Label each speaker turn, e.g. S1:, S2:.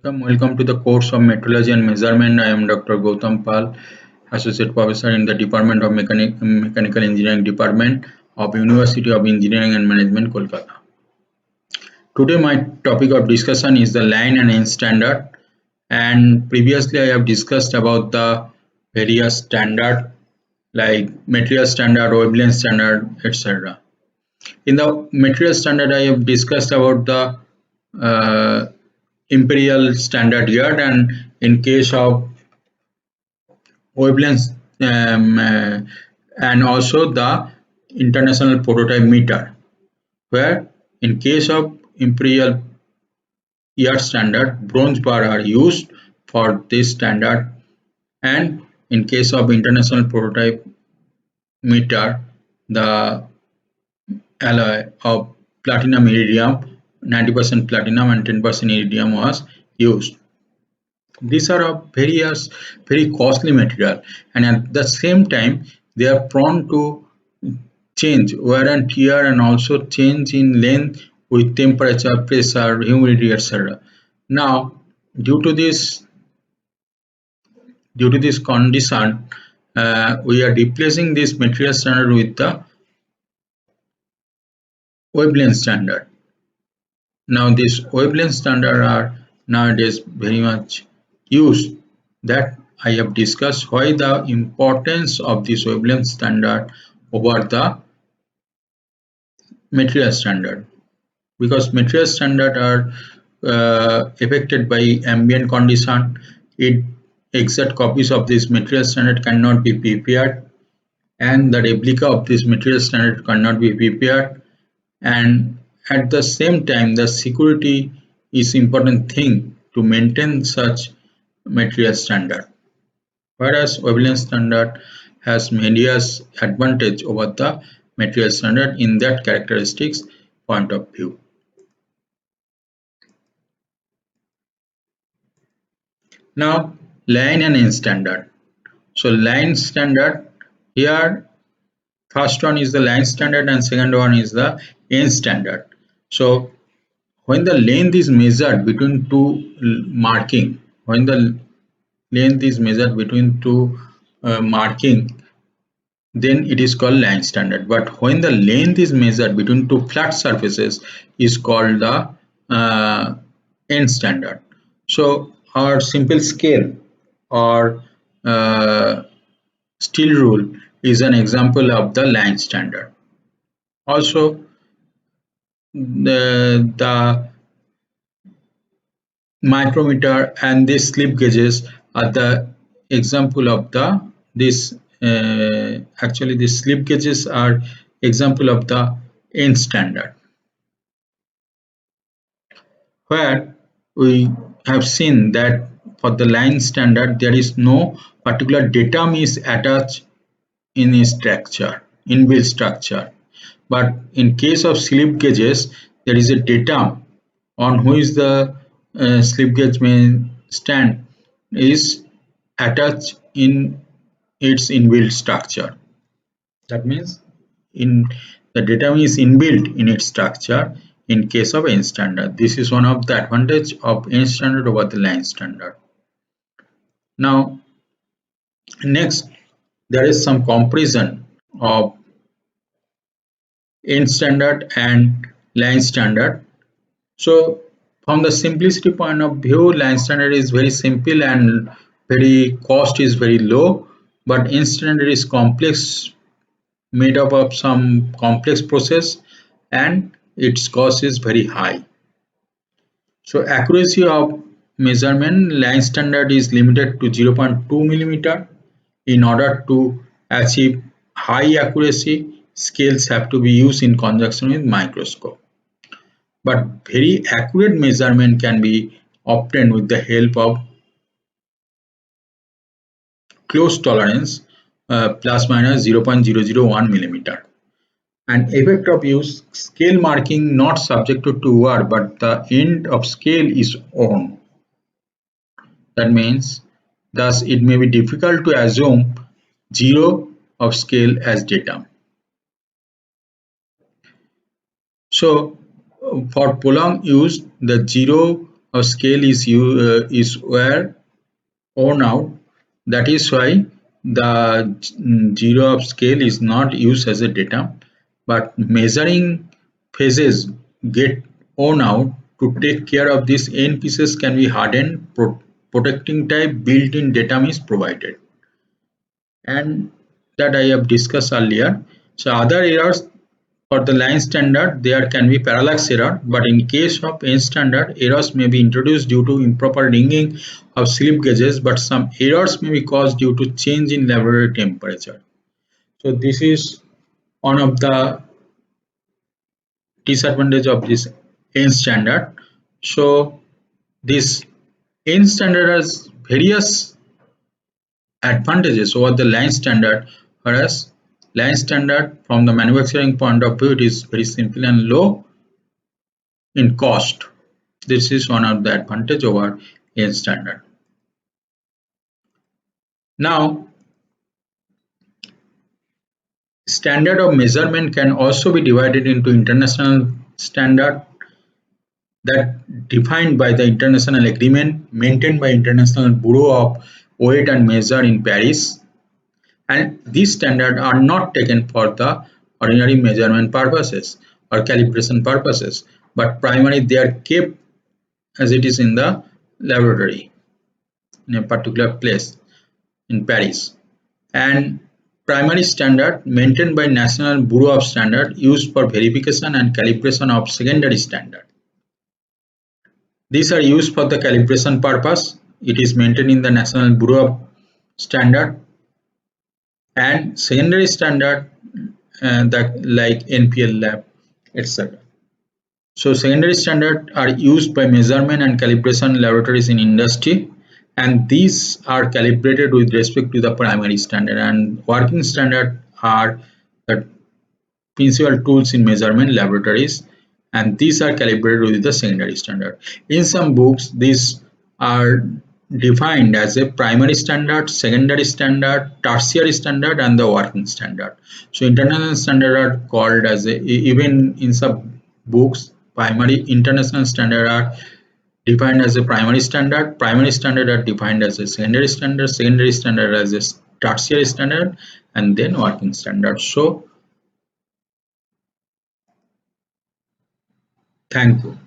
S1: Welcome to the course of Metrology and Measurement. I am Dr. Gautam Pal, Associate Professor in the Department of Mechanical Engineering Department of University of Engineering and Management, Kolkata. Today my topic of discussion is the line and inch standard, and previously I have discussed about the various standard like material standard, wavelength standard, etc. In the material standard I have discussed about the uh, imperial standard yard, and in case of wavelength and also the international prototype meter, where in case of imperial yard standard bronze bar are used for this standard, and in case of international prototype meter the alloy of platinum iridium, 90% platinum and 10% iridium was used. These are a very costly material, and at the same time they are prone to change, wear and tear, and also change in length with temperature, pressure, humidity, etc. Now, due to this condition, we are replacing this material standard with the wavelength standard. Now, this wavelength standard are nowadays very much used. That I have discussed why the importance of this wavelength standard over the material standard, because material standard are affected by ambient condition. Exact copies of this material standard cannot be prepared, and the replica of this material standard cannot be prepared, and at the same time the security is important thing to maintain such material standard, whereas wavelength standard has various advantage over the material standard in that characteristics point of view. Now, line and inch standard. So line standard, here first one is the line standard and second one is the inch standard. So when the length is measured between two marking, when the length is measured between two marking, then it is called line standard. But when the length is measured between two flat surfaces, is called the inch standard. So our simple scale or steel rule is an example of the line standard. Also, the micrometer and the slip gauges are the example of the this actually the slip gauges are example of the inch standard, where we have seen that for the line standard there is no particular datum is attached in a structure, inbuilt structure, but in case of slip gauges there is a datum on which the slip gauge may stand is attached in its inbuilt structure. That means in the datum is inbuilt in its structure in case of inch standard. This is one of the advantage of inch standard over the line standard. Now, next there is some comparison of inch standard and line standard. So from the simplicity point of view, line standard is very simple and very cost is very low, but inch standard is complex, made up of some complex process, and its cost is very high. So accuracy of measurement, line standard is limited to 0.2 millimeter. In order to achieve high accuracy, scales have to be used in conjunction with microscope. But very accurate measurement can be obtained with the help of close tolerance plus minus 0.001 millimeter. And effect of use, scale marking not subjected to wear, but the end of scale is on. That means thus it may be difficult to assume 0 of scale as datum. So for prolonged use, the 0 of scale is where worn out. That is why the zero of scale is not used as a datum, but measuring phases get worn out. To take care of this, n pieces can be hardened. Protecting type built-in datum is provided, and that I have discussed earlier. So other errors for the line standard, there can be parallax error, but in case of N standard, errors may be introduced due to improper ringing of slip gauges, but some errors may be caused due to change in laboratory temperature. So this is one of the disadvantage of this N standard. So this N standard has various advantages over the line standard, whereas line standard from the manufacturing point of view, it is very simple and low in cost. This is one of the advantage over N standard. Now, standard of measurement can also be divided into international standard that defined by the international agreement maintained by International Bureau of Weight and Measure in Paris, and these standards are not taken for the ordinary measurement purposes or calibration purposes, but primarily they are kept as it is in the laboratory in a particular place in Paris, and primary standard maintained by National Bureau of Standard used for verification and calibration of secondary standard. These are used for the calibration purpose. It is maintained in the National Bureau of Standard, and secondary standard that like NPL lab, etc. So secondary standards are used by measurement and calibration laboratories in industry, and these are calibrated with respect to the primary standard, and working standard are the principal tools in measurement laboratories, and these are calibrated with the secondary standard. In some books, these are defined as a primary standard, secondary standard, tertiary standard, and the working standard. So international standard are called as even in some books, primary international standard are defined as a primary standard are defined as a secondary standard as a tertiary standard, and then working standard. So thank you.